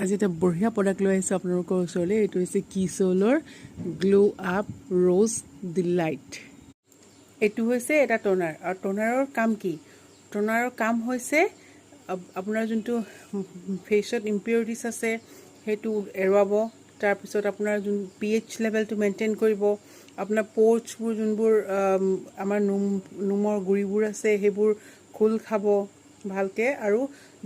আজি এটা বঢ়িয়া প্ৰডাক্ট লৈ আহিছোঁ আপোনালোকৰ ওচৰলৈ। এইটো হৈছে কিছলৰ গ্লো আপ ৰ'জ ডিলাইট। এইটো হৈছে এটা টোনাৰ, আৰু টোনাৰৰ কাম কি? টোনাৰৰ কাম হৈছে আপোনাৰ যোনটো ফেচত ইম্পিউৰিটিছ আছে সেইটো এৰুৱাব। তাৰপিছত আপোনাৰ যোন pH লেভেলটো মেইনটেইন কৰিব। আপোনাৰ প'ৰ্চবোৰ যোনবোৰ আমাৰ নোমৰ গুৰিবোৰ আছে সেইবোৰ খোল খাব ভালকৈ। আৰু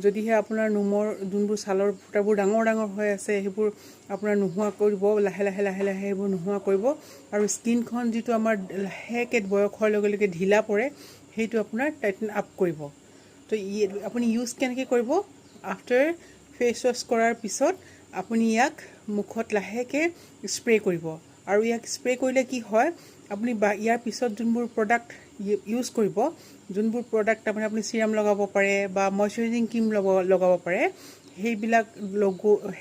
যদিহে আপোনাৰ নোমৰ যোনবোৰ ছালৰ ফুটাবোৰ ডাঙৰ ডাঙৰ হৈ আছে সেইবোৰ আপোনাৰ নোহোৱা কৰিব, লাহে লাহে লাহে লাহে সেইবোৰ নোহোৱা কৰিব। আৰু স্কিনখন যিটো আমাৰ লাহেকৈ বয়সৰ লগে লগে ঢিলা পৰে সেইটো আপোনাৰ টাইটেন আপ কৰিব। তো আপুনি ইউজ কেনেকৈ কৰিব? আফটাৰ ফেচ ৱাছ কৰাৰ পিছত আপুনি ইয়াক মুখত লাহেকৈ স্প্ৰে' কৰিব। আৰু ইয়াক স্প্ৰে' কৰিলে কি হয়, আপুনি ইয়াৰ পিছত যোনবোৰ প্ৰডাক্ট ইউজ কৰিব, যোনবোৰ প্ৰডাক্ট তাৰমানে আপুনি চিৰাম লগাব পাৰে বা মইশ্চাৰাইজিং ক্ৰীম লগাব পাৰে,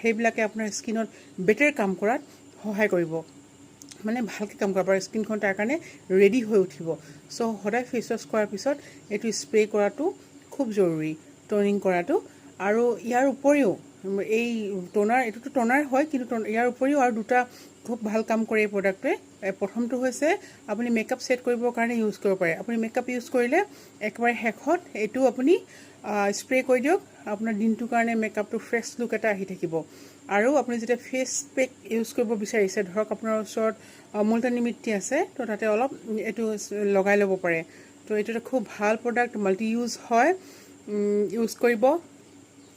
সেইবিলাকে আপোনাৰ স্কিনত বেটাৰ কাম কৰাত সহায় কৰিব, মানে ভালকৈ কাম কৰিব পাৰে। স্কিনখন তাৰ কাৰণে ৰেডি হৈ উঠিব। চ' সদায় ফেচ ৱাছ কৰাৰ পিছত এইটো স্প্ৰে' কৰাটো খুব জৰুৰী, টনিং কৰাটো। আৰু ইয়াৰ উপৰিও এই এইটোতো টোনাৰ হয়, কিন্তু ইয়াৰ উপৰিও আৰু দুটা খুব ভাল কাম কৰে এই প্ৰডাক্টটোৱে। প্ৰথমটো হৈছে আপুনি মেকআপ ছেট কৰিবৰ কাৰণে ইউজ কৰিব পাৰে। আপুনি মেকআপ ইউজ কৰিলে একেবাৰে শেষত এইটো আপুনি স্প্ৰে' কৰি দিয়ক, আপোনাৰ দিনটোৰ কাৰণে মেকআপটো ফ্ৰেছ লুক এটা আহি থাকিব। আৰু আপুনি যেতিয়া ফেচ পেক ইউজ কৰিব বিচাৰিছে, ধৰক আপোনাৰ ওচৰত মুলতানী মিট্টি আছে, তো তাতে অলপ এইটো লগাই ল'ব পাৰে। তো এইটো এটা খুব ভাল প্ৰডাক্ট, মাল্টি ইউজ হয়, ইউজ কৰিব।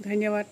ধন্যবাদ।